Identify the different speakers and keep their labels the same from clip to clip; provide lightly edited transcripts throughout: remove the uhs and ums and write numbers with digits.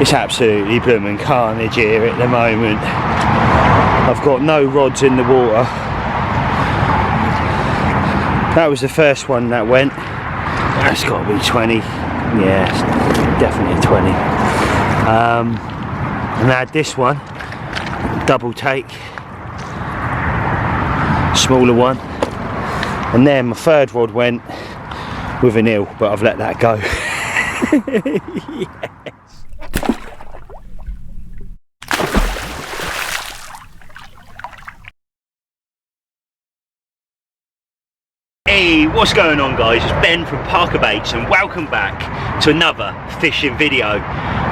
Speaker 1: It's absolutely blooming carnage here at the moment. I've got no rods in the water. That was the first one that went. That's got to be 20. Yeah, it's definitely 20. And I had this one, double take, smaller one. And then my third rod went with an eel, but I've let that go. Yes. Hey, what's going on guys? It's Ben from Parker Baits and welcome back to another fishing video.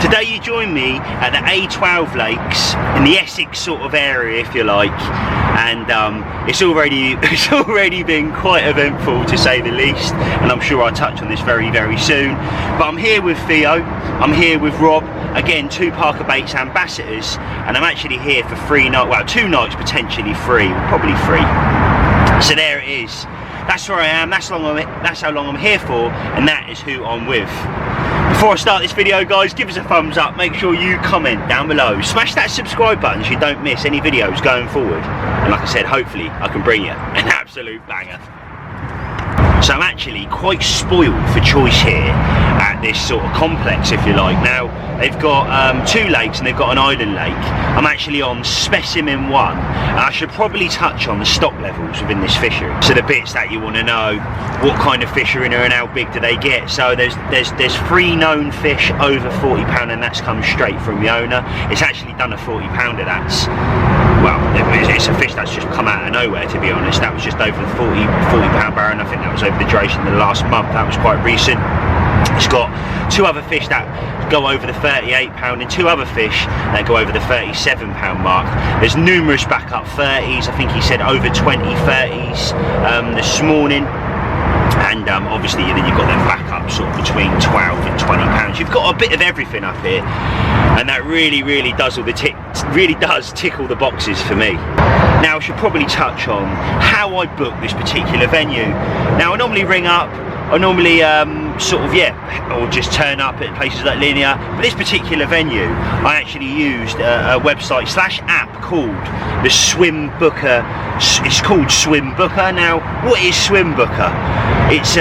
Speaker 1: Today you join me at the A12 Lakes in the Essex sort of area, if you like, and it's already been quite eventful to say the least, and I'm sure I'll touch on this very soon. But I'm here with Theo, I'm here with Rob, again 2 Parker Baits ambassadors, and I'm actually here for 3 nights, well 2 nights potentially, 3, probably 3. So there it is. That's where I am, that's how long I'm here for, and that is who I'm with. Before I start this video guys, give us a thumbs up, make sure you comment down below, smash that subscribe button so you don't miss any videos going forward, and like I said, hopefully I can bring you an absolute banger. So I'm actually quite spoiled for choice here at this sort of complex, if you like. Now they've got 2 lakes and they've got an island lake. I'm actually on Specimen 1, and I should probably touch on the stock levels within this fishery. So the bits that you want to know, what kind of fish are in here and how big do they get. So there's 3 known fish over 40 pound, and that's come straight from the owner. It's actually done a 40 pounder. That's, well, it's a fish that's just come out of nowhere, to be honest. That was just over the 40 pound barrel, and I think that was over the duration of the last month. That was quite recent. It's got 2 other fish that go over the 38 pound and 2 other fish that go over the 37 pound mark. There's numerous backup 30s, I think he said over 20 30s this morning. And obviously then you've got them backup sort of between 12 and 20 pounds. You've got a bit of everything up here, and that really does tickle the boxes for me. Now I should probably touch on how I book this particular venue. Now I normally ring up, I normally or just turn up at places like Linear, but this particular venue I actually used a website / app called the Swimbooker. It's called Swimbooker. Now what is Swimbooker? It's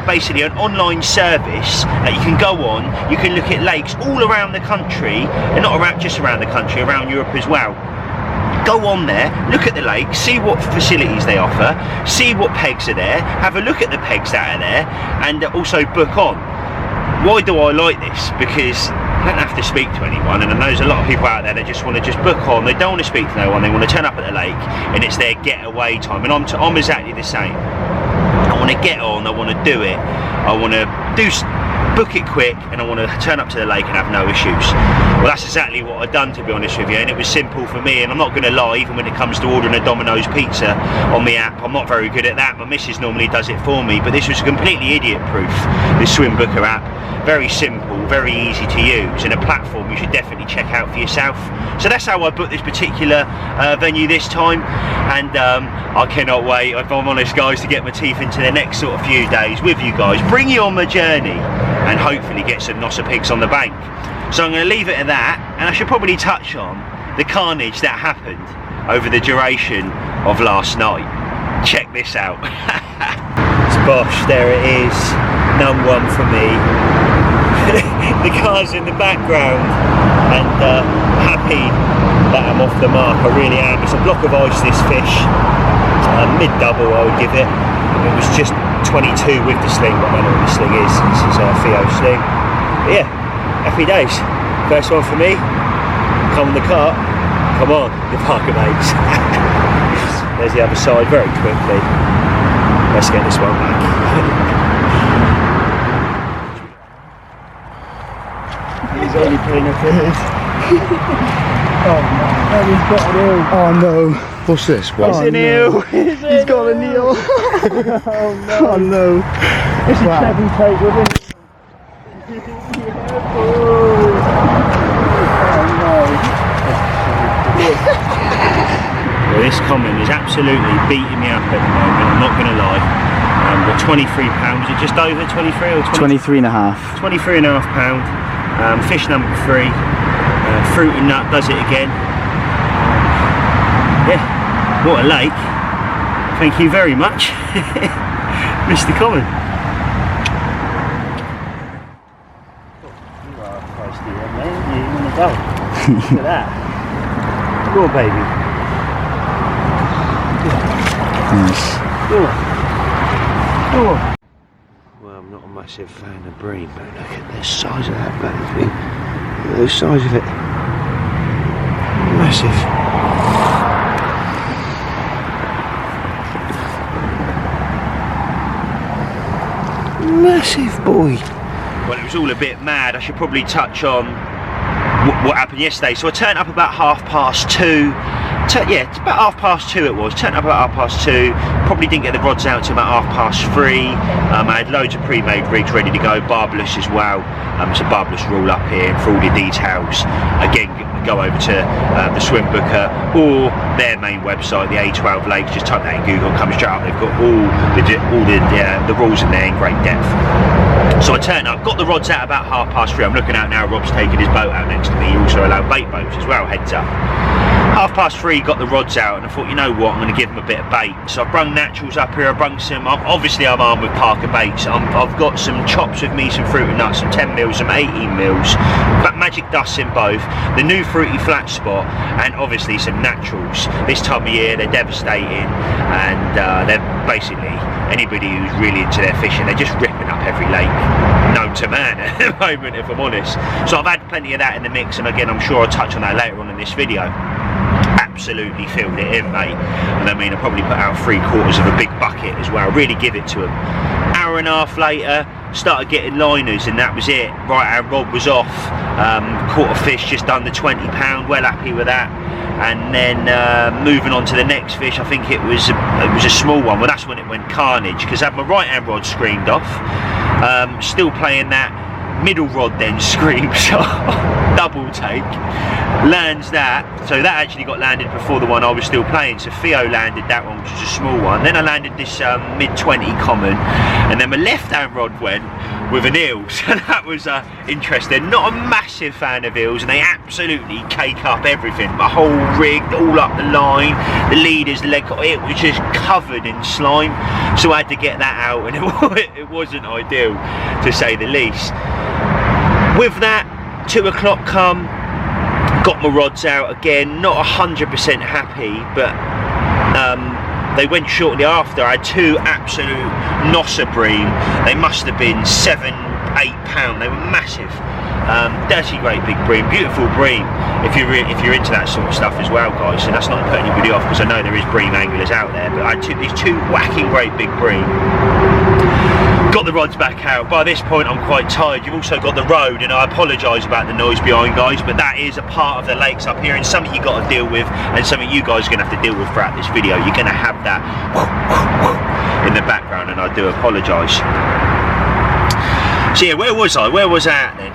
Speaker 1: basically an online service that you can go on. You can look at lakes all around the country, and not just around the country, around Europe as well. Go on there, look at the lake, see what facilities they offer, see what pegs are there, have a look at the pegs that are there, and also book on. Why do I like this? Because I don't have to speak to anyone, and I know there's a lot of people out there that just want to just book on. They don't want to speak to no one, they want to turn up at the lake and it's their getaway time, and I'm exactly the same. I want to get on, I want to do it, I want to book it quick, and I want to turn up to the lake and have no issues. Well, that's exactly what I've done, to be honest with you, and it was simple for me. And I'm not going to lie, even when it comes to ordering a Domino's pizza on the app, I'm not very good at that. My missus normally does it for me, but this was completely idiot proof, this Swimbooker app. Very simple, very easy to use, and a platform you should definitely check out for yourself. So that's how I booked this particular venue this time, and I cannot wait, if I'm honest guys, to get my teeth into the next sort of few days with you guys, bring you on my journey, and hopefully get some Nosser pigs on the bank. So I'm going to leave it at that, and I should probably touch on the carnage that happened over the duration of last night. Check this out. It's bosh, there it is, none one for me. The car's in the background, and happy that I'm off the mark, I really am. It's a block of ice, this fish, mid-double I would give it. It was just 22 with the sling, but I don't know what the sling is. This is a Theo sling. But yeah, happy days. First one for me. Come on the cart. Come on, the Parker Baits. There's the other side very quickly. Let's get this one back. He's only putting a fish. Oh no, he's got an eel. Oh no.
Speaker 2: What's this? What?
Speaker 1: It's an eel. He's got an eel.
Speaker 2: Oh no. Oh no.
Speaker 1: It's a treble take with it. Well, this comment is absolutely beating me up at the moment, I'm not going to lie. But £23, is it just over 23 or
Speaker 2: 23 and a half.
Speaker 1: £23.5. Fish number 3, fruit and nut does it again. Yeah, what a lake. Thank you very much, Mr. Common. You are feisty then, mate. You want to go? Look at that. Go on, baby.
Speaker 2: Nice.
Speaker 1: Go on. Go on. Well, I'm not a massive fan of bream, but look at the size of that baby. Look at the size of it. Massive. Massive boy. Well, it was all a bit mad. I should probably touch on what happened yesterday. So I turned up about 2:30. Yeah, it's about 2:30 it was. Turned up about 2:30. Probably didn't get the rods out till about 3:30. I had loads of pre-made rigs ready to go, barbless as well. It's a barbless rule up here, and for all the details, again, go over to the Swimbooker or their main website, the A12 Lakes. Just type that in Google, comes straight up. They've got all the rules in there in great depth. So I turned up, got the rods out about 3:30. I'm looking out now. Rob's taking his boat out next to me. You also allow bait boats as well. Heads up. 3:30, got the rods out, and I thought, you know what, I'm going to give them a bit of bait. So I brung naturals up here. I brung some. Obviously, I'm armed with Parker baits. I've got some chops with me, some fruit and nuts, some 10 mils, some 18 mils. But magic dust in both. The new fruity flat spot, and obviously some naturals. This time of year, they're devastating, and they're basically anybody who's really into their fishing. They're just ripping up every lake known to man at the moment, if I'm honest. So I've had plenty of that in the mix, and again, I'm sure I'll touch on that later on in this video. Absolutely filled it in, mate. And I mean, I probably put out 3/4 of a big bucket as well. Really give it to them. Hour and a half later, started getting liners, and that was it. Right, our rod was off. Caught a fish just under £20. Well happy with that. And then moving on to the next fish, I think it was a small one. Well, that's when it went carnage, because I had my right hand rod screamed off. Still playing that. Middle rod then screams double take, lands that, so that actually got landed before the one I was still playing. So Theo landed that one, which was a small one. Then I landed this mid-20 common, and then my left hand rod went with an eel. So that was interesting. Not a massive fan of eels, and they absolutely cake up everything. My whole rig, all up the line, the leader's leg, it was just covered in slime. So I had to get that out, and it wasn't ideal, to say the least. With that, 2 o'clock come, got my rods out again, not 100% happy, but they went shortly after. I had 2 absolute Nosser bream. They must have been 7, 8 pound. They were massive. Dirty great big bream, beautiful bream. If you're into that sort of stuff as well, guys, and that's not putting anybody off, because I know there is bream anglers out there, but I took these 2 whacking great big bream. Got the rods back out. By this point I'm quite tired. You've also got the road, and I apologise about the noise behind, guys, but that is a part of the lakes up here, and something you got to deal with, and something you guys are going to have to deal with throughout this video. You're going to have that in the background, and I do apologise. So yeah, where was I at then?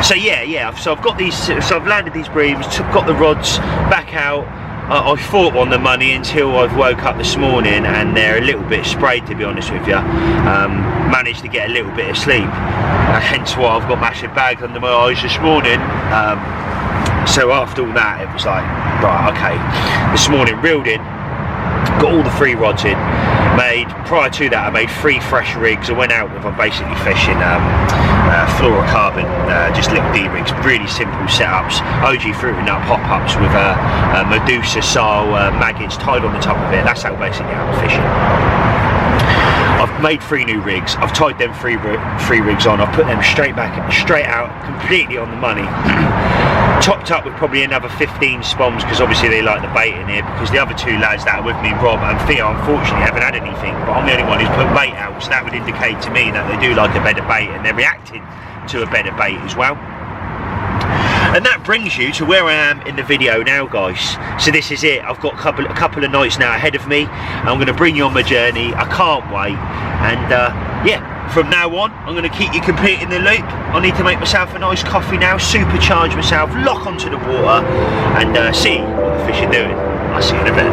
Speaker 1: So yeah, so I've got these, so I've landed these breams, got the rods back out. I thought on the money until I've woke up this morning, and they're a little bit sprayed, to be honest with you. Managed to get a little bit of sleep, hence why I've got massive bags under my eyes this morning. So after all that, it was like, right, okay. This morning, reeled in, got all the 3 rods in. Prior to that, I made 3 fresh rigs. I went out with, I'm basically fishing fluorocarbon, just little D-rigs, really simple setups, OG fruit and nut pop-ups with Medusa style maggots tied on the top of it. That's how basically I'm fishing. I've made 3 new rigs. I've tied them 3 rigs on. I've put them straight out, completely on the money. Topped up with probably another 15 spoms, because obviously they like the bait in here, because the other 2 lads that are with me, Rob and Theo, unfortunately haven't had anything, but I'm the only one who's put bait out, so that would indicate to me that they do like a better bait, and they're reacting to a better bait as well. And that brings you to where I am in the video now, guys. So this is it. I've got a couple of nights now ahead of me. I'm going to bring you on my journey. I can't wait. And yeah, from now on, I'm going to keep you completely in the loop. I need to make myself a nice coffee now, supercharge myself, lock onto the water, and see what the fish are doing. I'll see you in a bit.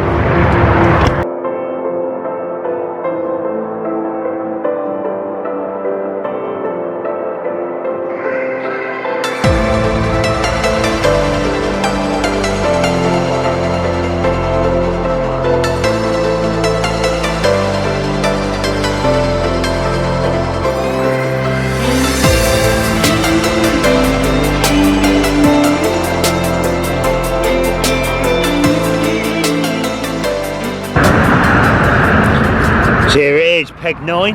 Speaker 1: peg 9.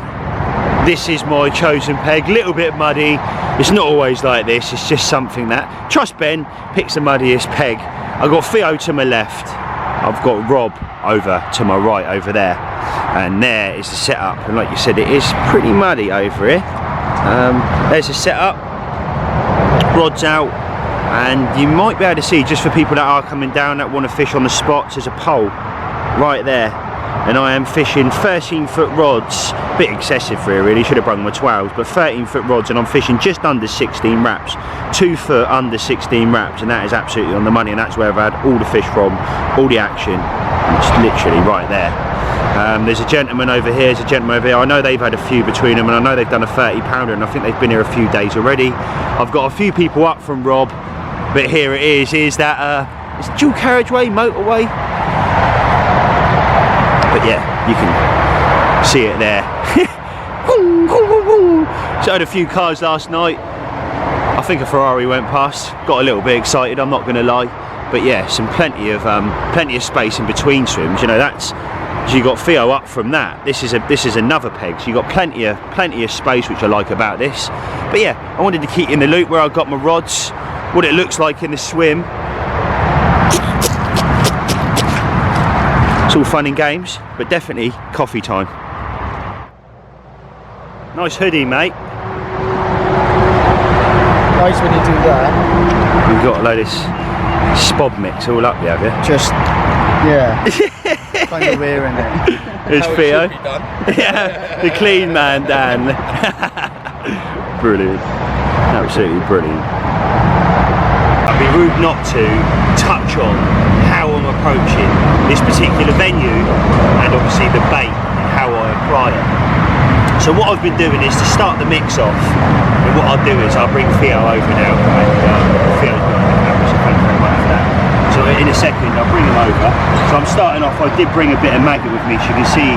Speaker 1: This is my chosen peg, little bit muddy. It's not always like this, it's just something that, trust Ben, picks the muddiest peg. I've got Theo to my left, I've got Rob over to my right over there, and there is the setup, and like you said, it is pretty muddy over here. There's the setup, rods out, and you might be able to see, just for people that are coming down that want to fish on the spots, there's a pole right there, and I am fishing 13-foot rods, a bit excessive for here really, should have brung my 12s, but 13-foot rods, and I'm fishing just under 16 wraps, 2 foot under 16 wraps, and that is absolutely on the money, and that's where I've had all the fish from, all the action, it's literally right there. There's a gentleman over here, there's a gentleman over here, I know they've had a few between them, and I know they've done a 30-pounder, and I think they've been here a few days already. I've got a few people up from Rob, but here it is that it's dual carriageway, motorway, but yeah, you can see it there. So I had a few cars last night, I think a Ferrari went past, got a little bit excited, I'm not going to lie, but yeah, plenty of space in between swims, you know, that's, so you got Theo up from that. This is another peg, so you got plenty of space, which I like about this. But yeah, I wanted to keep you in the loop where I've got my rods, what it looks like in the swim. It's all fun and games, but definitely coffee time. Nice hoodie, mate.
Speaker 2: Nice when you do that.
Speaker 1: You've got a load of spob mix all up, you have you?
Speaker 2: Just, yeah. Kind of wearing it.
Speaker 1: There's Theo. Yeah, the clean man, Dan. Brilliant. Absolutely brilliant. I'd be rude not to touch on how I'm approaching this particular venue and obviously the bait and how I apply it. So what I've been doing is to start the mix off, and what I'll do is I'll bring Theo over now, and Theo's got the camera, so thank you very much for that. So in a second I'll bring him over. So I'm starting off, I did bring a bit of maggot with me, so you can see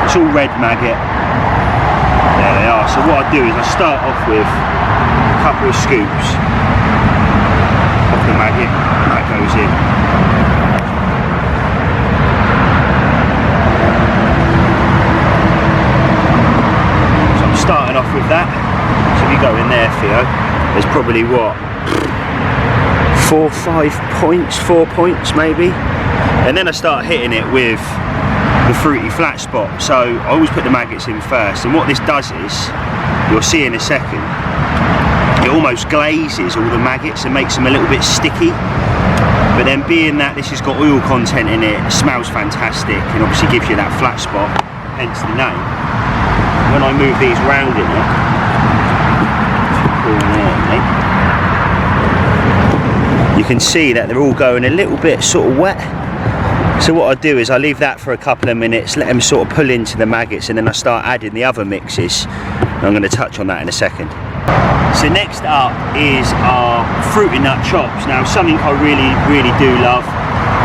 Speaker 1: it's all red maggot. There they are. So what I do is I start off with a couple of scoops of the maggot, that goes in. So I'm starting off with that. So if you go in there, Theo, there's probably what? 4 points maybe, and then I start hitting it with the fruity flat spot. So I always put the maggots in first, and what this does is, you'll see in a second, it almost glazes all the maggots and makes them a little bit sticky, but then being that this has got oil content in it, it smells fantastic and obviously gives you that flat spot, hence the name. When I move these round in it, you can see that they're all going a little bit sort of wet. So what I do is I leave that for a couple of minutes, let them sort of pull into the maggots, and then I start adding the other mixes. And I'm going to touch on that in a second. So next up is our fruity nut chops. Now something I really do love.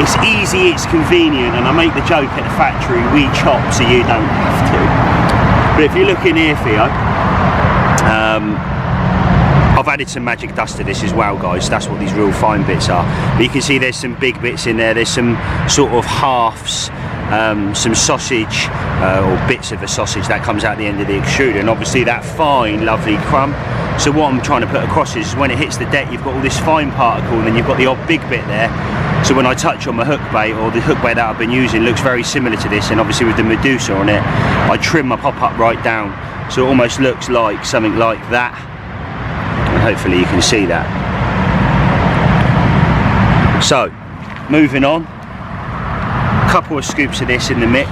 Speaker 1: It's easy, it's convenient, and I make the joke at the factory, we chop so you don't have to. But if you look in here, Theo, I've added some magic dust to this as well, guys. That's what these real fine bits are. But you can see there's some big bits in there. There's some sort of halves, some sausage, or bits of a sausage that comes out the end of the extruder, and obviously that fine, lovely crumb. So what I'm trying to put across is when it hits the deck, you've got all this fine particle, and then you've got the odd big bit there. So when I touch on my hook bait, or the hook bait that I've been using looks very similar to this, and obviously with the Medusa on it, I trim my pop-up right down, so it almost looks like something like that. And hopefully you can see that. So, moving on, a couple of scoops of this in the mix.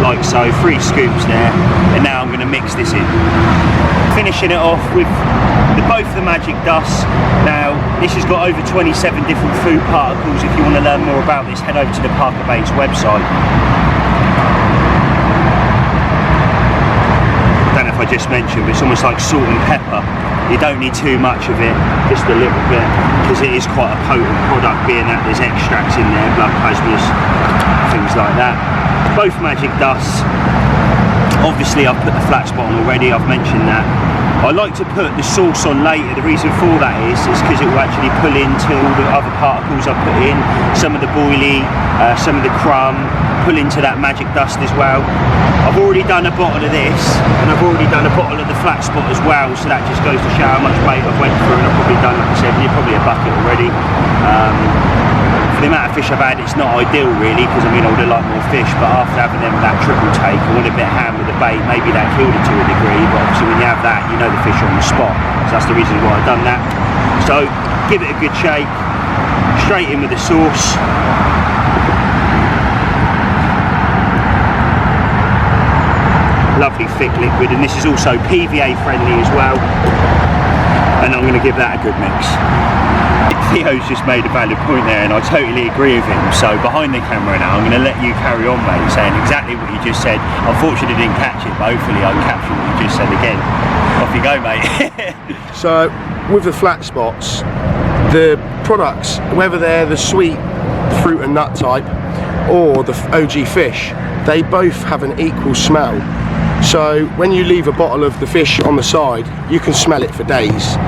Speaker 1: Like so, 3 scoops there, and now I'm going to mix this in. Finishing it off with both the magic dust. Now, this has got over 27 different food particles. If you want to learn more about this, head over to the Parker Baits website. I just mentioned, but it's almost like salt and pepper. You don't need too much of it, just a little bit, because it is quite a potent product, being that there's extracts in there, blood plasmas, things like that. Both magic dusts. Obviously I've put the flat spot on already, I've mentioned that. I like to put the sauce on later. The reason for that is because it will actually pull into all the other particles I put in, some of the boilie, some of the crumb, pull into that magic dust as well. I've already done a bottle of this, and I've already done a bottle of the flat spot as well, so that just goes to show how much bait I've went through, and I've probably done, like I said, probably a bucket already. For the amount of fish I've had, it's not ideal really, because I mean I would have liked more fish, but after having them that triple take, I went a bit ham with the bait. Maybe that killed it to a degree, but obviously when you have that, you know the fish are on the spot, so that's the reason why I've done that. So give it a good shake, straight in with the sauce. Lovely thick liquid, and this is also PVA friendly as well, and I'm going to give that a good mix. Theo's just made a valid point there, and I totally agree with him. So behind the camera now, I'm going to let you carry on, mate, saying exactly what you just said. Unfortunately didn't catch it, but hopefully I'll capture what you just said again. Off you go, mate.
Speaker 3: So with the flat spots, the products, whether they're the sweet fruit and nut type or the OG fish, they both have an equal smell. So when you leave a bottle of the fish on the side, you can smell it for days.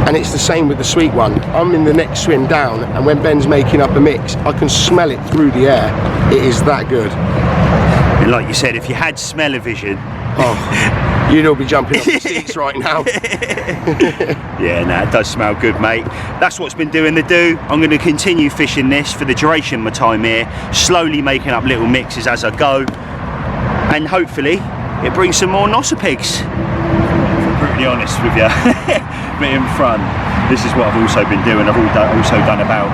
Speaker 3: And it's the same with the sweet one. I'm in the next swim down, and when Ben's making up a mix, I can smell it through the air. It is that good.
Speaker 1: And like you said, if you had smell-o-vision,
Speaker 3: oh, you'd all be jumping off the seats right now.
Speaker 1: Yeah, no, it does smell good, mate. That's what's been doing the do. I'm going to continue fishing this for the duration of my time here, slowly making up little mixes as I go, and hopefully it brings some more nosser pigs. Brutally honest with you, but in front, this is what I've also been doing. I've also done about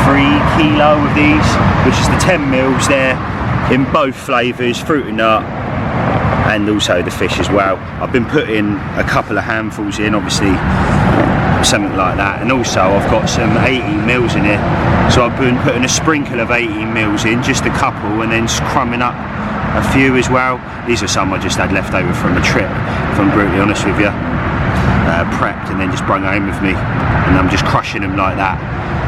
Speaker 1: 3 kilo of these, which is the 10 mils there, in both flavours, fruit and nut, and also the fish as well. I've been putting a couple of handfuls in, obviously, something like that, and also I've got some 18 mils in here, so I've been putting a sprinkle of 18 mils in, just a couple, and then crumbing up a few as well. These are some I just had left over from a trip, if I'm brutally honest with you. Prepped and then just brung home with me, and I'm just crushing them like that.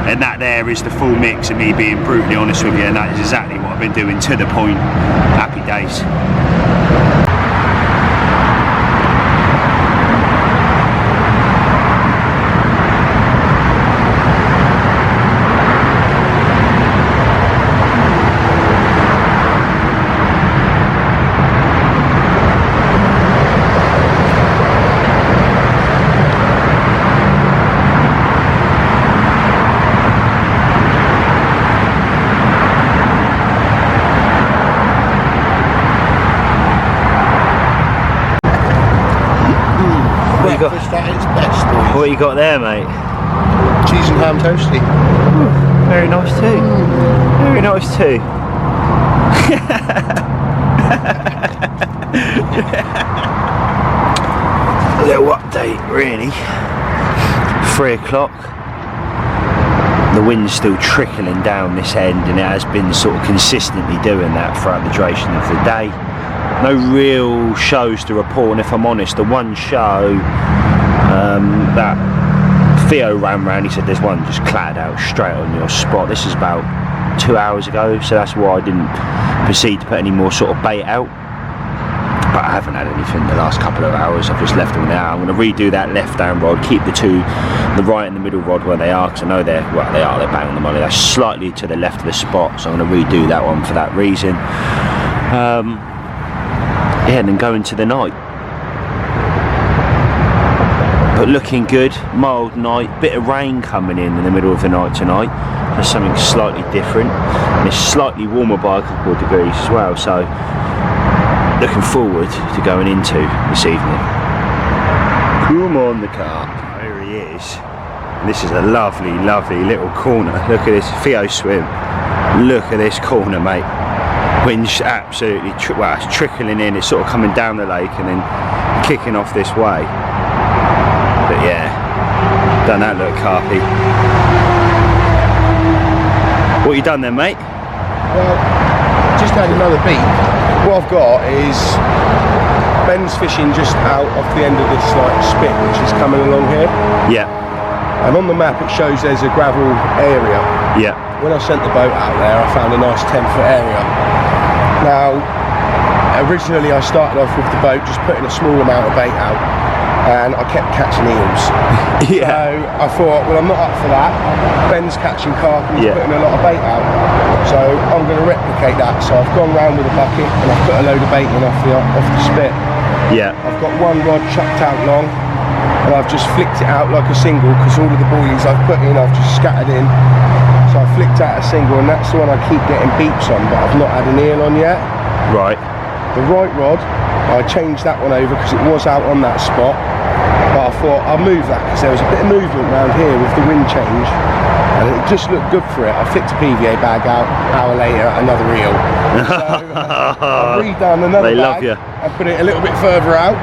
Speaker 1: And that there is the full mix of me being brutally honest with you, and that is exactly what I've been doing, to the point. Happy days. What you got there, mate?
Speaker 3: Cheese and ham toasty.
Speaker 1: Ooh, very nice too. Very nice too. A little update, really. 3 o'clock. The wind's still trickling down this end, and it has been sort of consistently doing that throughout the duration of the day. No real shows to report, and if I'm honest, the one show that Theo ran round, he said there's one just clattered out straight on your spot. This is about 2 hours ago, so that's why I didn't proceed to put any more sort of bait out. But I haven't had anything the last couple of hours. I've just left them there. I'm going to redo that left down rod, keep the right and the middle rod where they are, because I know they're bang on the money. They're slightly to the left of the spot, so I'm going to redo that one for that reason. Yeah, and then go into the night. But looking good, mild night, bit of rain coming in the middle of the night tonight. There's something slightly different, and it's slightly warmer by a couple of degrees as well, so looking forward to going into this evening. Come on, the carp. There he is. And this is a lovely, lovely little corner. Look at this, Theo swim. Look at this corner, mate. Wind's absolutely, well, it's trickling in, it's sort of coming down the lake and then kicking off this way. But yeah, don't that look carpy? What you done then, mate?
Speaker 3: Well, just had another beat. What I've got is Ben's fishing just out off the end of this like spit which is coming along here.
Speaker 1: Yeah.
Speaker 3: And on the map it shows there's a gravel area.
Speaker 1: Yeah.
Speaker 3: When I sent the boat out there, I found a nice 10-foot area. Now, originally I started off with the boat just putting a small amount of bait out, and I kept catching eels.
Speaker 1: Yeah.
Speaker 3: So I thought, well, I'm not up for that. Ben's catching carp and he's putting a lot of bait out, so I'm going to replicate that. So I've gone round with a bucket and I've put a load of bait in off the spit.
Speaker 1: Yeah.
Speaker 3: I've got one rod chucked out long, and I've just flicked it out like a single, because all of the boilies I've put in, I've just scattered in. So I flicked out a single, and that's the one I keep getting beeps on, but I've not had an eel on yet.
Speaker 1: Right.
Speaker 3: The right rod, I changed that one over because it was out on that spot, but I thought I'll move that because there was a bit of movement around here with the wind change, and it just looked good for it. I flicked a PVA bag out, hour later, another eel. So I've redone another
Speaker 1: They
Speaker 3: bag
Speaker 1: love you.
Speaker 3: and put it a little bit further out,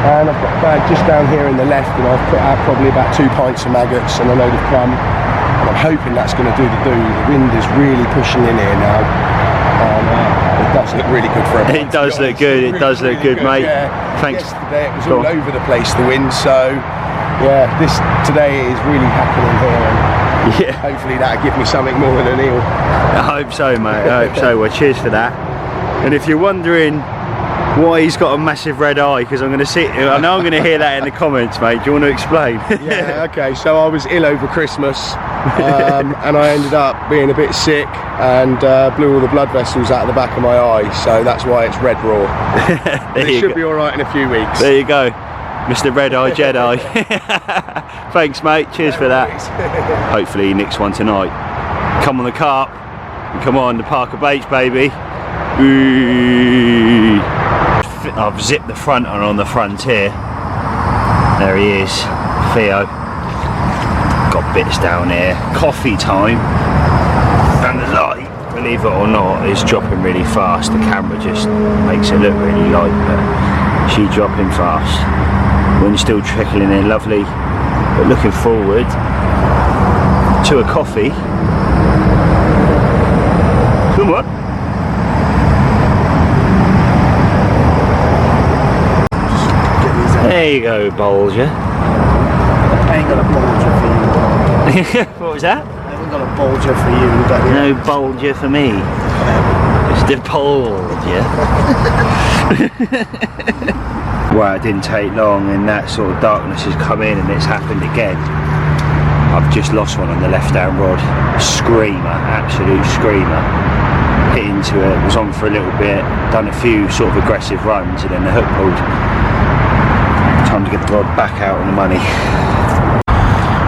Speaker 3: and I've got a bag just down here in the left, and I've put out probably about 2 pints of maggots and a load of crumb, and I'm hoping that's going to do the do. The wind is really pushing in here now, and it does look really good for everyone.
Speaker 1: It does look good, it does look good, mate.
Speaker 3: Yeah.
Speaker 1: Thanks.
Speaker 3: Yesterday it was all over the place, the wind, so yeah, today is really happening here, and
Speaker 1: Yeah.
Speaker 3: hopefully that'll give me something more than an eel.
Speaker 1: I hope so, mate. I hope so. Well, cheers for that. And if you're wondering why he's got a massive red eye, because I know I'm going to hear that in the comments, mate. Do you want to explain?
Speaker 3: Yeah, okay, so I was ill over Christmas, and I ended up being a bit sick and blew all the blood vessels out of the back of my eye, so that's why it's red raw. It should be alright in a few weeks.
Speaker 1: There you go, Mr. Red Eye Jedi. Thanks, mate. Cheers for that. Hopefully next one tonight. Come on the Carp, and come on the Parker Baits, baby. Ooh. I've zipped the front on the frontier. There he is, Theo. Got bits down here. Coffee time. And the light, believe it or not, is dropping really fast. The camera just makes it look really light, but she's dropping fast. Wind's still trickling in, lovely. But looking forward to a coffee. Come on. There you go, Bulger.
Speaker 2: I ain't got a bulger for you.
Speaker 1: What was that?
Speaker 2: I haven't got a bulger for you. But
Speaker 1: No bulger for me. It's the bulger. Well, it didn't take long, and that sort of darkness has come in, and it's happened again. I've just lost one on the left-hand rod. Screamer, absolute screamer. Hit into it, was on for a little bit, done a few sort of aggressive runs, and then the hook pulled. Time to get the rod back out on the money.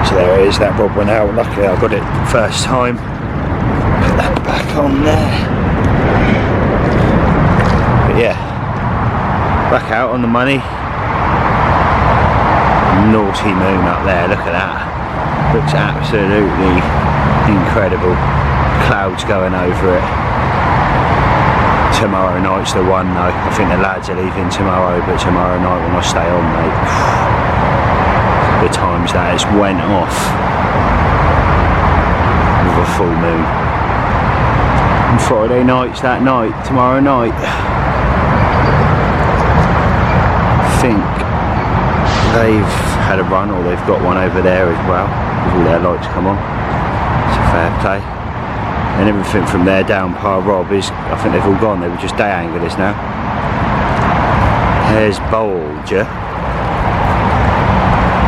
Speaker 1: So there it is, that rod went out. Luckily I got it first time. Put that back on there. But yeah, back out on the money. Naughty moon up there, look at that. Looks absolutely incredible. Clouds going over it. Tomorrow night's the one though. I think the lads are leaving tomorrow, but tomorrow night when I stay on, mate, the times that it's went off with a full moon. And Friday night's that night, tomorrow night. I think they've had a run, or they've got one over there as well, with all their lights come on. It's a fair play. And everything from there down par Rob is, I think they've all gone, they were just day anglers now. There's Bulger.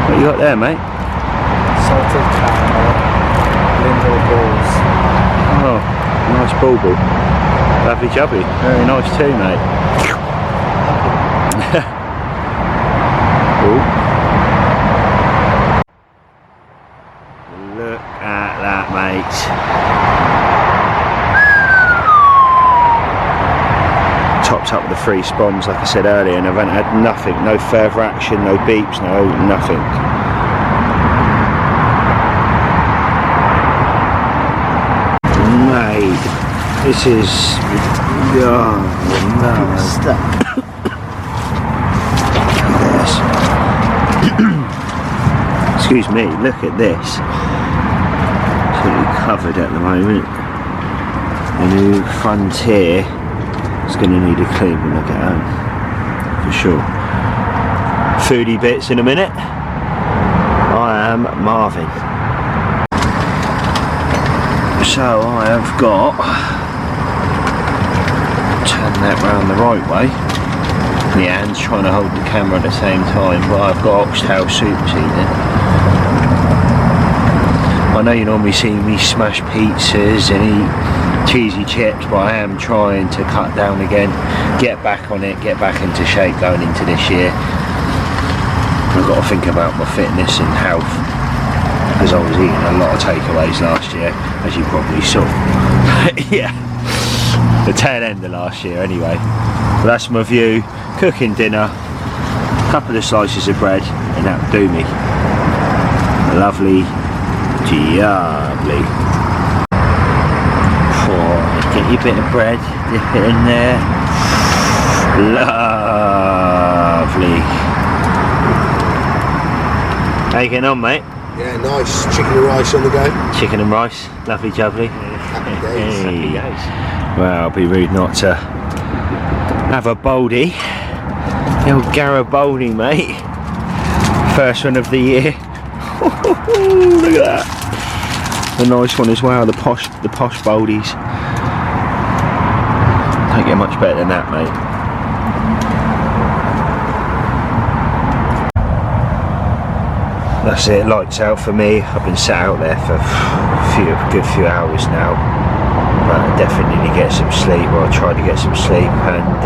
Speaker 1: What you got there, mate?
Speaker 2: salted caramel, lingual balls.
Speaker 1: Oh, nice bauble. Lovely jubby. Very nice too, mate. Look at that, mate. Topped up with the 3 spawns, like I said earlier, and I've had nothing, no further action, no beeps, no nothing. Mate, this is excuse me, look at this. Absolutely covered at the moment. The new Frontier is going to need a clean when I get home, for sure. Foodie bits in a minute. I am Marvin. So I have got, turn that round the right way, My hand's trying to hold the camera at the same time, but I've got oxtail soup this evening. I know you normally see me smash pizzas and eat cheesy chips, but I am trying to cut down again, get back on it, get back into shape going into this year. I've got to think about my fitness and health, because I was eating a lot of takeaways last year, as you probably saw. Yeah, the tail end of last year anyway. But that's my view, cooking dinner, a couple of slices of bread, and that'll do me. Lovely, lovely. Get your bit of bread, dip it in there. Lovely. How you getting on, mate?
Speaker 3: Yeah, nice. Chicken and rice on the go.
Speaker 1: Chicken and rice, lovely jubbly.
Speaker 3: Happy days.
Speaker 1: Happy days. Well, it'll be rude not to have a boldy. The old Garibaldi, mate. First one of the year. Look at that. A nice one as well, the posh boldies. Don't get much better than that, mate. That's it, lights out for me. I've been sat out there for a good few hours now, but I definitely need to get some sleep, or I'll try to get some sleep, and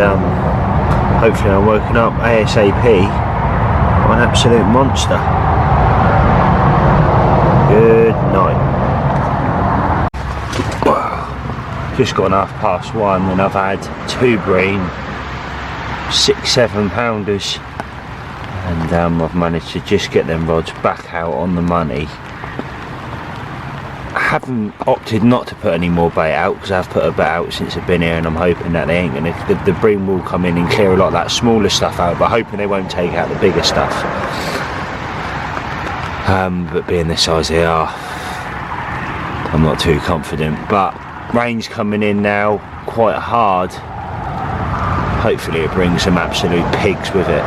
Speaker 1: hopefully I'm woken up ASAP. I'm an absolute monster. Good night. Just gone 1:30 and I've had 2 bream, 6-7 pounders, and I've managed to just get them rods back out on the money. I haven't opted not to put any more bait out, because I've put a bait out since I've been here, and I'm hoping that they ain't gonna, the bream will come in and clear a lot of that smaller stuff out, but hoping they won't take out the bigger stuff. But being the size they are, I'm not too confident. But rain's coming in now quite hard. Hopefully it brings some absolute pigs with it.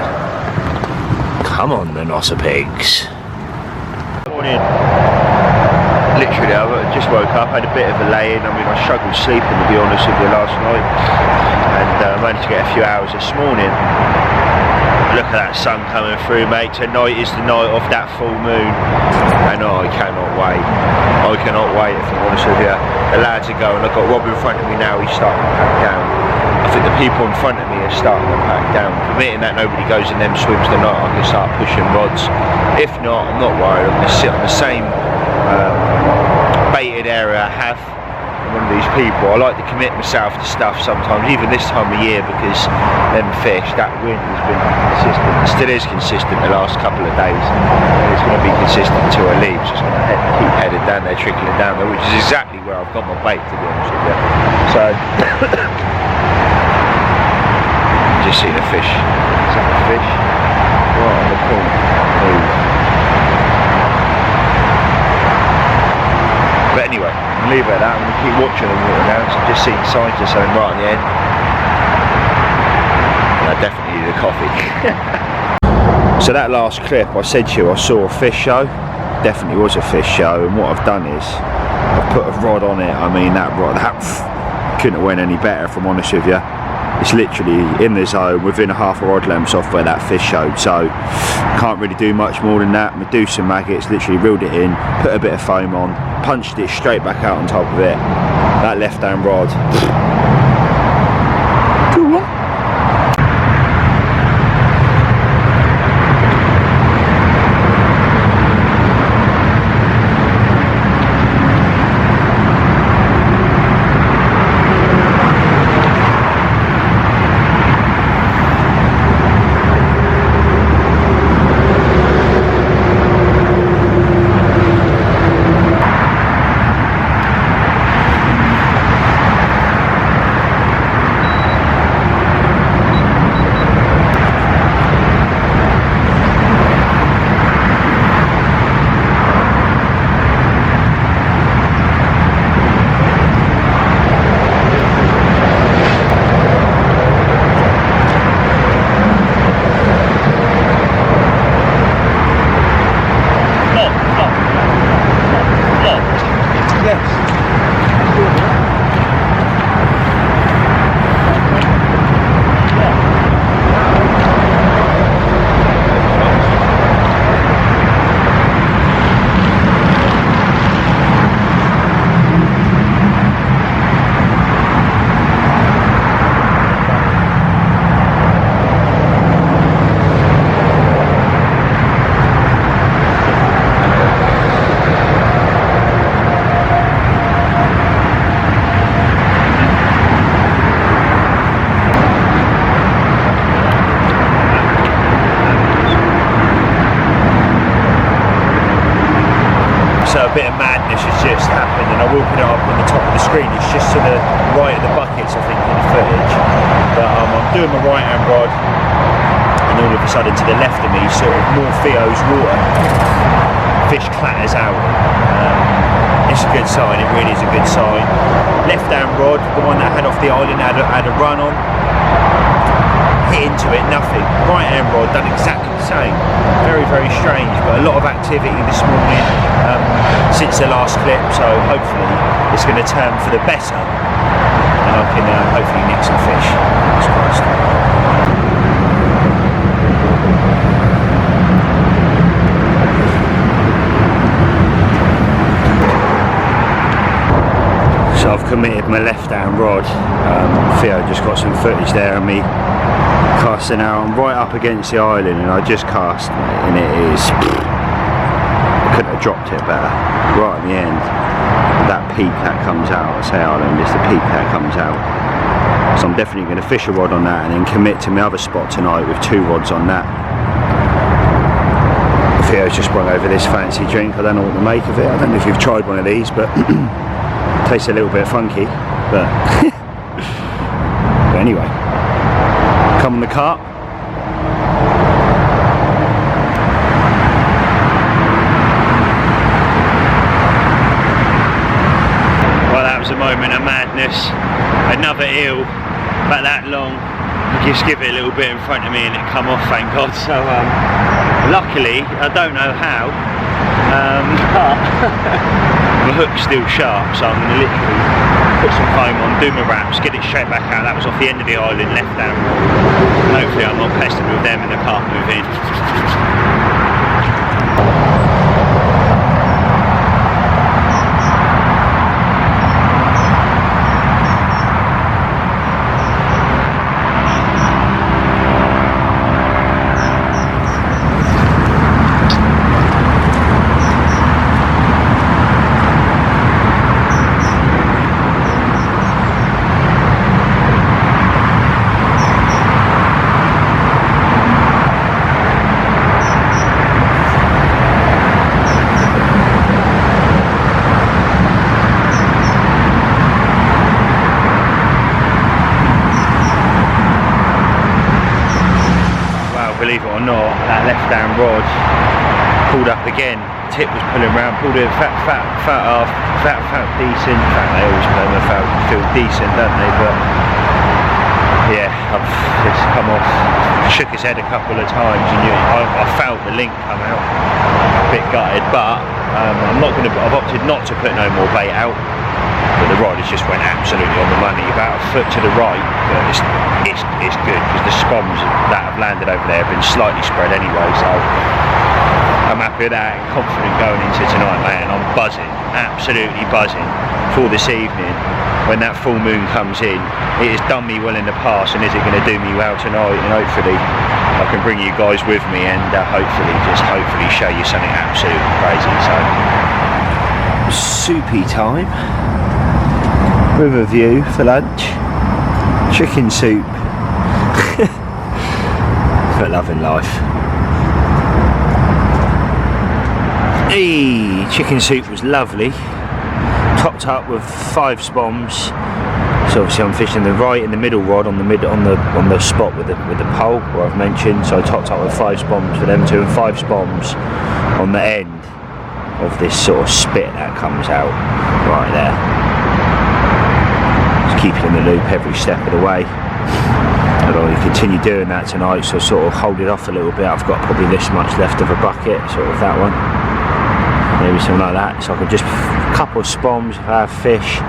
Speaker 1: Come on, the Nossa pigs. Morning. Literally, I just woke up, had a bit of a lay-in. I mean, I struggled sleeping, to be honest with you, last night, and managed to get a few hours this morning. Look at that sun coming through, mate. Tonight is the night of that full moon, and I cannot wait. I cannot wait, if I'm honest with you. The lads are going. I've got Rob in front of me now, he's starting to pack down. I think the people in front of me are starting to pack down. Permitting that nobody goes in them swims tonight, I can start pushing rods. If not, I'm not worried. I'm going to sit on the same baited area I have. One of these people, I like to commit myself to stuff sometimes, even this time of year, because them fish, that wind has been consistent, it still is consistent the last couple of days, and it's going to be consistent until I leave. So it's going to keep headed down there, trickling down there, which is exactly where I've got my bait, to be honest with you. So just see the fish. Is that the fish? Right on the point. Move. But anyway, leave it at that. I'm going to keep watching the water now, so I've just seen signs of something right on the end. And I definitely need a coffee. So that last clip, I said to you I saw a fish show. Definitely was a fish show, and what I've done is I've put a rod on it. I mean, that rod, that couldn't have went any better, if I'm honest with you. It's literally in the zone, within a half a rod length off where that fish showed, so can't really do much more than that. Medusa maggots, literally reeled it in, put a bit of foam on, punched it straight back out on top of it. That left hand rod. Good one. a bit of madness has just happened, and I will put it up on the top of the screen. It's just to the right of the buckets, I think, in the footage. But I'm doing my right hand rod, and all of a sudden to the left of me, sort of more Theo's water, fish clatters out. It's a good sign, it really is a good sign. Left hand rod, the one that I had off the island, had a run on. Hit into it, nothing. Right hand rod done exactly the same. Very, very strange, but a lot of activity this morning since the last clip, so hopefully it's going to turn for the better and I can hopefully nick some fish. Fingers crossed. So I've committed my left hand rod. Theo just got some footage there of me casting out. I'm right up against the island and I just cast, and it is, I couldn't have dropped it better. Right at the end, that peak that comes out, I say island, it's the peak that comes out. So I'm definitely going to fish a rod on that and then commit to my other spot tonight with 2 rods on that. Theo's just brought over this fancy drink. I don't know what to make of it. I don't know if you've tried one of these, but tastes a little bit funky, but but anyway, come on the carp. Well, that was a moment of madness. Another eel about that long. I just give it a little bit in front of me and it come off, thank God. So luckily, I don't know how, but the hook's still sharp, so I'm going to literally put some foam on, do my wraps, get it straight back out. That was off the end of the island, left hand. Hopefully I'm not pestered with them and the carp move in. Believe it or not, that left hand rod pulled up again. Tip was pulling around, pulled it felt decent. In fact, they always feel decent, don't they? But yeah, it's come off. Shook his head a couple of times, and I felt the link come out. A bit gutted, but I'm not going to. I've opted not to put no more bait out. But the rod has just went absolutely on the money, about a foot to the right, but it's good because the spoms that have landed over there have been slightly spread anyway, so I'm happy with that, confident going into tonight, man. I'm buzzing, absolutely buzzing for this evening when that full moon comes in. It has done me well in the past, and is it going to do me well tonight? And hopefully I can bring you guys with me and hopefully show you something absolutely crazy. So soupy time with a view for lunch. Chicken soup. But loving life. Hey, chicken soup was lovely. Topped up with 5 spoms. So obviously I'm fishing the right and the middle rod on the spot with the pole where I've mentioned. So I topped up with 5 spoms for them 2 and 5 spoms on the end of this sort of spit that comes out right there. Keep it in the loop every step of the way. And I'll continue doing that tonight, so sort of hold it off a little bit. I've got probably this much left of a bucket, sort of that one, maybe something like that. So I can just a couple of spoms if I have fish,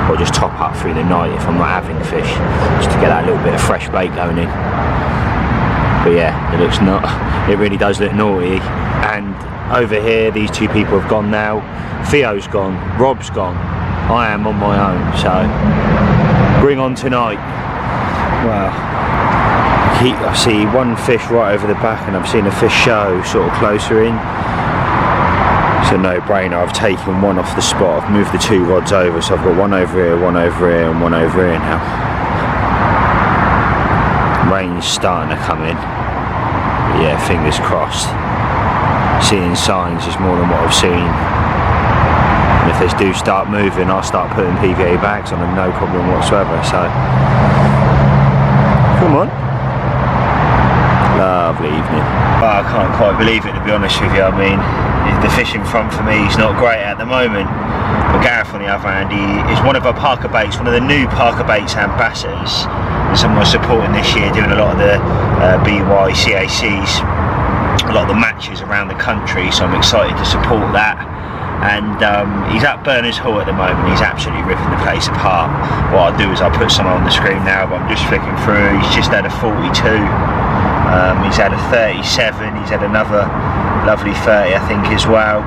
Speaker 1: or just top up through the night if I'm not having fish, just to get that little bit of fresh bait going in. But yeah, it really does look naughty. And over here, these 2 people have gone now. Theo's gone, Rob's gone. I am on my own, so bring on tonight. Well, I see 1 fish right over the back, and I've seen a fish show sort of closer in. It's a no-brainer. I've taken 1 off the spot. I've moved the 2 rods over, so I've got 1 over here, 1 over here, and 1 over here now. Rain's starting to come in. But yeah, fingers crossed. Seeing signs is more than what I've seen. And if they do start moving, I'll start putting PVA bags on them, no problem whatsoever. So, come on. Lovely evening. Well, I can't quite believe it, to be honest with you. I mean, the fishing front for me is not great at the moment. But Gareth, on the other hand, he is one of our Parker Baits, one of the new Parker Baits ambassadors. And someone supporting this year, doing a lot of the BY, CACs, a lot of the matches around the country. So I'm excited to support that. And he's at Berners Hall at the moment. He's absolutely ripping the place apart. What I'll do is I'll put some on the screen now, but I'm just flicking through. He's just had a 42. He's had a 37. He's had another lovely 30, I think, as well.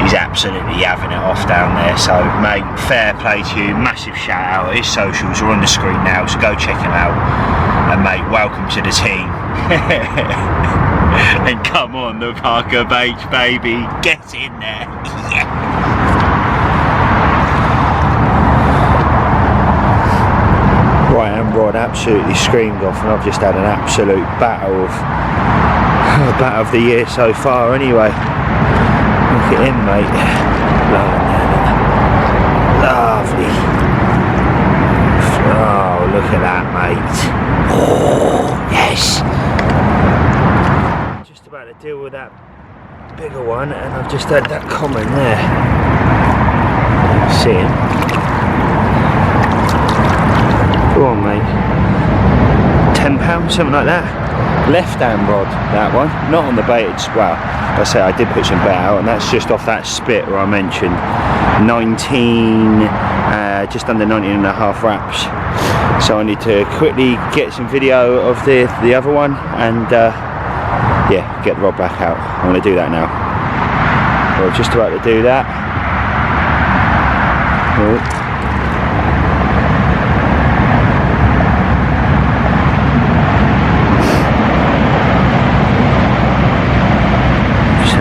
Speaker 1: He's absolutely having it off down there. So, mate, fair play to you. Massive shout out. His socials are on the screen now, so go check him out. And, mate, welcome to the team. And come on, the Parker Baits, baby. Get in there. Yeah. Right hand rod absolutely screamed off, and I've just had an absolute battle of the year so far anyway. Look at him, mate. Lovely. Oh, look at that, mate. Oh, yes. Just about to deal with that bigger one, and I've just had that common there. See him? Go on, mate. £10, something like that. Left hand rod, that one. Not on the baited. Well, I say I did put some bait out, and that's just off that spit where I mentioned 19, just under 19.5 wraps. So I need to quickly get some video of the other one, and yeah, get the rod back out. I'm going to do that now. Well, just about to do that. Oh.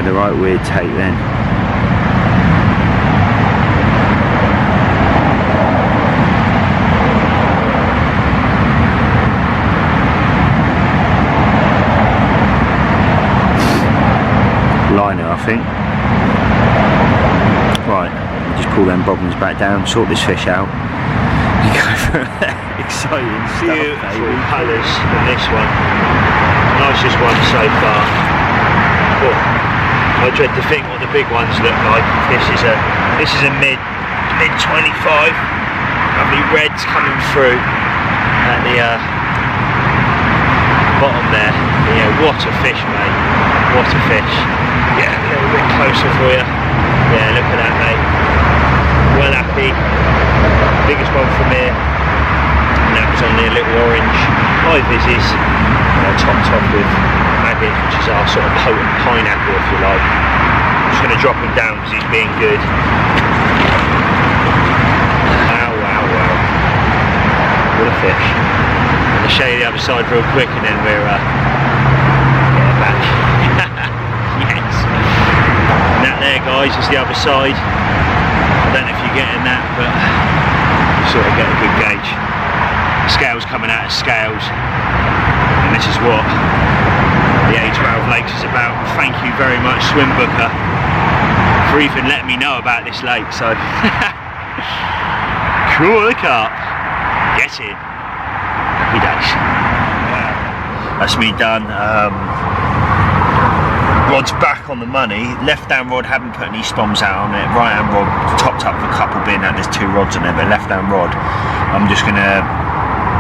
Speaker 1: The right weird take then. Liner, I think. Right, just pull them bobbins back down, sort this fish out. You go for exciting stuff. Beautiful colours in this one. Nicest one so far. Oh. I dread to think what the big ones look like. This is a mid 25. Lovely reds coming through at the bottom there. Yeah, what a fish, mate. What a fish. Yeah, a little bit closer for you. Yeah, look at that, mate. Well happy. Biggest one from here. And that was on the little orange high vises, topped off with maggot, which is our sort of potent pineapple, if you like. I'm just going to drop him down because he's being good. Wow, wow, wow. What a fish. I'm going to show you the other side real quick, and then we're getting back. Yes. And that there, guys, is the other side. I don't know if you're getting that, but you sort of get a good gauge. Scales coming out of scales, and this is what the A12 Lakes is about. Thank you very much, Swimbooker, for even letting me know about this lake. So cool, the carp. Get in. Happy days. That's me done. Rod's back on the money. Left hand rod, haven't put any spoms out on it. Right hand rod topped up with a couple bin, and there's 2 rods on there, but left hand rod, I'm just gonna,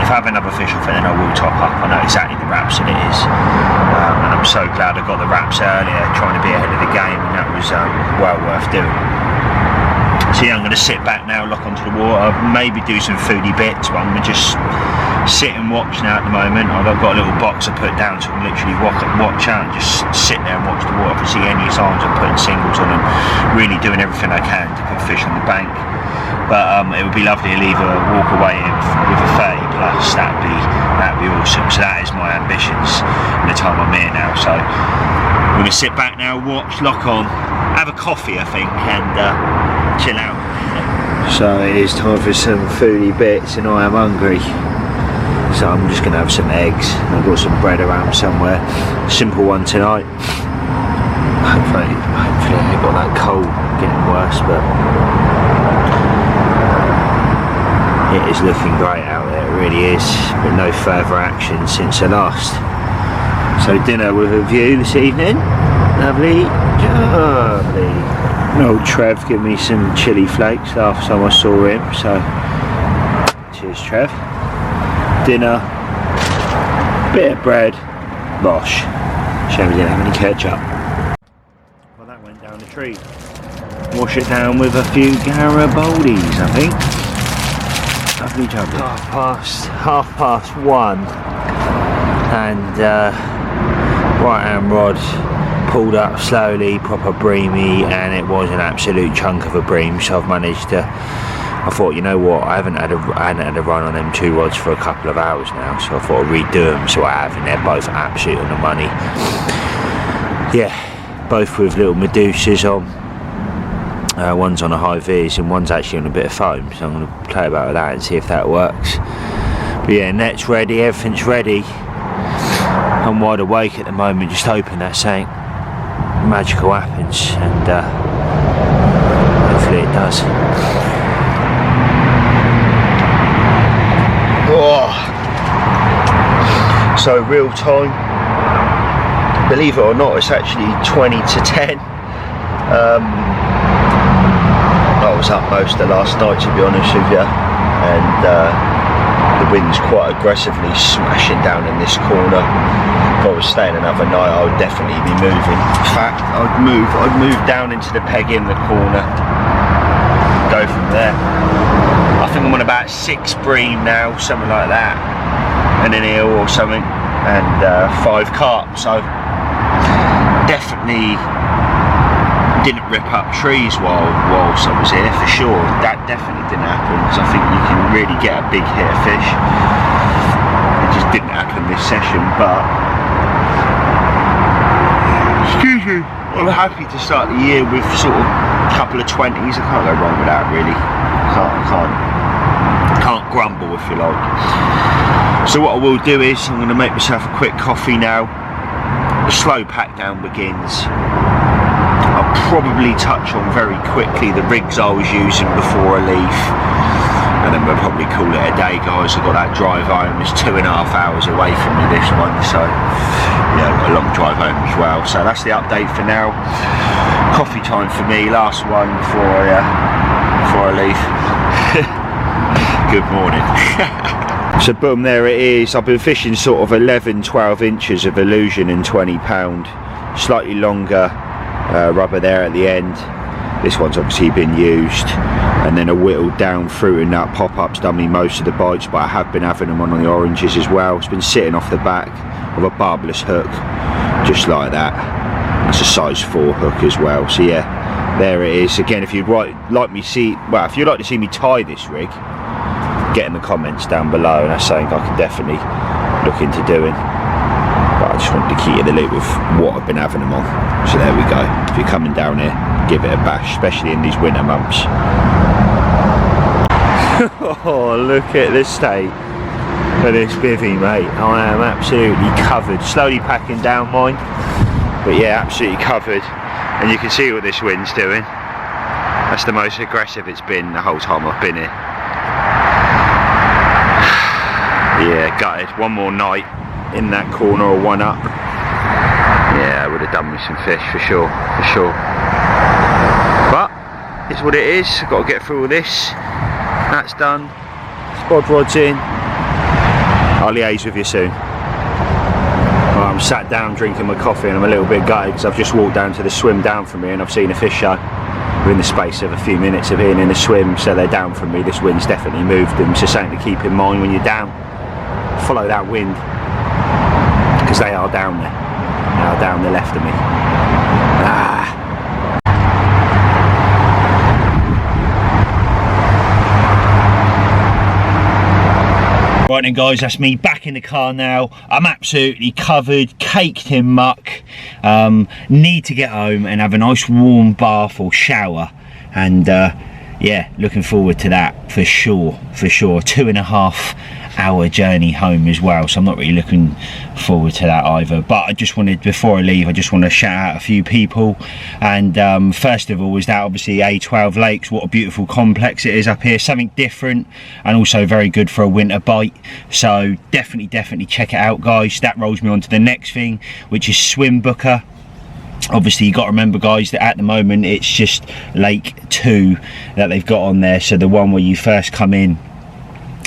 Speaker 1: if I have another fish off it, then I will top up. I know exactly the wraps that it is, and I'm so glad I got the wraps earlier, trying to be ahead of the game, and that was well worth doing. So yeah, I'm going to sit back now, lock onto the water, maybe do some foodie bits, but I'm going to just sit and watch now at the moment. I've got a little box I put down, so I can literally watch out and just sit there and watch the water. If I see any signs of putting singles on and really doing everything I can to put fish on the bank. But it would be lovely to leave a walk away with a 30 plus. That'd be awesome. So that is my ambitions in the time I'm here now. So we're going to sit back now, watch, lock on, have a coffee, I think, and chill out. So it is time for some foodie bits, and I am hungry. So I'm just going to have some eggs. I've got some bread around somewhere. Simple one tonight. hopefully I got that cold getting worse, but it is looking great out there, it really is, but no further action since the last. So dinner with a view this evening, lovely, lovely. Old Trev gave me some chili flakes last time I saw him, so cheers Trev. Dinner, bit of bread, bosh. Shame we didn't have any ketchup. Well, that went down the tree. Wash it down with a few Garibaldis, I think. Lovely job. Half past 1, and right hand rod pulled up slowly, proper breamy, and it was an absolute chunk of a bream. So I've managed to. I thought, you know what, I hadn't had a run on them 2 rods for a couple of hours now, so I thought I'd redo them, so I have, and they're both absolute on the money. Yeah, both with little Medusas on. One's on a high vis and one's actually on a bit of foam, so I'm going to play about with that and see if that works. But yeah, net's ready, everything's ready. I'm wide awake at the moment, just hoping that something magical happens, and hopefully it does. Oh. So real time, believe it or not, it's actually 20 to 10. I was up most of last night, to be honest with you, and the wind's quite aggressively smashing down in this corner. If I was staying another night, I would definitely be moving. In fact, I'd move down into the peg in the corner, go from there. I think I'm on about 6 bream now, something like that, and an eel or something, and 5 carp. So definitely didn't rip up trees whilst I was here, for sure. That definitely didn't happen, because I think you can really get a big hit of fish. It just didn't happen this session, but excuse me, I'm happy to start the year with sort of a couple of 20s. I can't go wrong with that, really. Can't grumble, if you like. So what I will do is I'm going to make myself a quick coffee now. The slow pack down begins. I'll probably touch on very quickly the rigs I was using before I leave, and then we'll probably call it a day, guys. I've got that drive home. It's 2.5 hours away from me, this one, so yeah, I've got a long drive home as well. So that's the update for now. Coffee time for me, last one before I leave. Good morning. So boom, there it is. I've been fishing sort of 11-12 inches of Illusion in 20 pound, slightly longer rubber there at the end. This one's obviously been used, and then a whittled down fruit and nut pop-up's done me most of the bites, but I have been having them on the oranges as well. It's been sitting off the back of a barbless hook, just like that. That's a size 4 hook as well. So yeah, there it is. Again, if you'd like to see me tie this rig, get in the comments down below, and that's something I can definitely look into doing. But I just wanted to keep you in the loop with what I've been having them on. So there we go. If you're coming down here, give it a bash, especially in these winter months. Oh, look at the state of this bivvy, mate. I am absolutely covered. Slowly packing down mine, but yeah, absolutely covered. And you can see what this wind's doing. That's the most aggressive it's been the whole time I've been here. Yeah, gutted. One more night in that corner or one up. Yeah, I would have done with some fish for sure, But it's what it is. I've got to get through all this. That's done. Spod rod's in. I'll liaise with you soon. Well, I'm sat down drinking my coffee, and I'm a little bit gutted because I've just walked down to the swim down from me, and I've seen a fish show within the space of a few minutes of being in the swim. So they're down from me. This wind's definitely moved them. So something to keep in mind when you're down. Follow that wind, because they are down there. They are down the left of me. Right then, guys, that's me back in the car now. I'm absolutely covered, caked in muck. Need to get home and have a nice warm bath or shower, and yeah, looking forward to that for sure. 2.5 hour journey home as well, so I'm not really looking forward to that either. But I just wanted, before I leave, I just want to shout out a few people. And first of all is that obviously A12 Lakes, what a beautiful complex it is up here, something different and also very good for a winter bite. So definitely check it out, guys. That rolls me on to the next thing, which is Swimbooker. Obviously you got to remember, guys, that at the moment it's just Lake 2 that they've got on there, so the one where you first come in,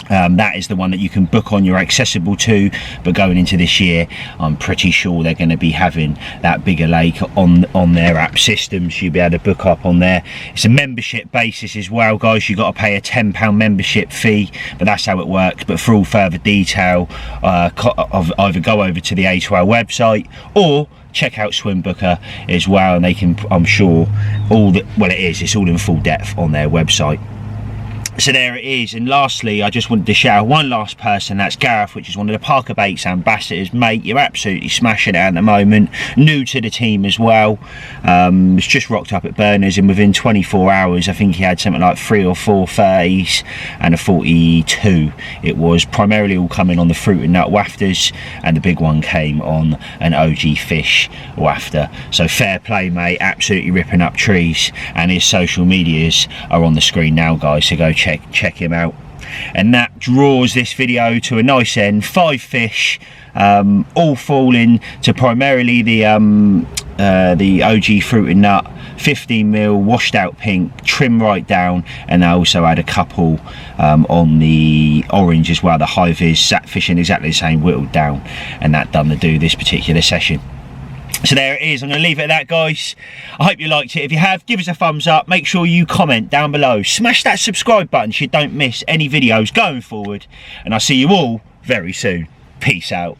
Speaker 1: that is the one that you can book on, you're accessible to. But going into this year, I'm pretty sure they're going to be having that bigger lake on their app system, so you'll be able to book up on there. It's a membership basis as well, guys. You've got to pay a £10 membership fee, but that's how it works. But for all further detail, either go over to the A12 website or check out Swimbooker as well, and they can, I'm sure, it's all in full depth on their website. So there it is. And lastly, I just wanted to shout out one last person, that's Gareth, which is one of the Parker Baits ambassadors. Mate, you're absolutely smashing it at the moment, new to the team as well. It's just rocked up at Burners, and within 24 hours I think he had something like 3 or 4 30s and a 42. It was primarily all coming on the fruit and nut wafters, and the big one came on an OG fish wafter. So fair play, mate, absolutely ripping up trees, and his social medias are on the screen now, guys, so go check him out. And that draws this video to a nice end. 5 fish, all falling to primarily the OG fruit and nut, 15mm washed out pink, trim right down, and I also had a couple on the orange as well. The high vis sat fishing exactly the same, whittled down, and that done the do this particular session. So there it is. I'm going to leave it at that, guys. I hope you liked it. If you have, give us a thumbs up. Make sure you comment down below. Smash that subscribe button so you don't miss any videos going forward. And I'll see you all very soon. Peace out.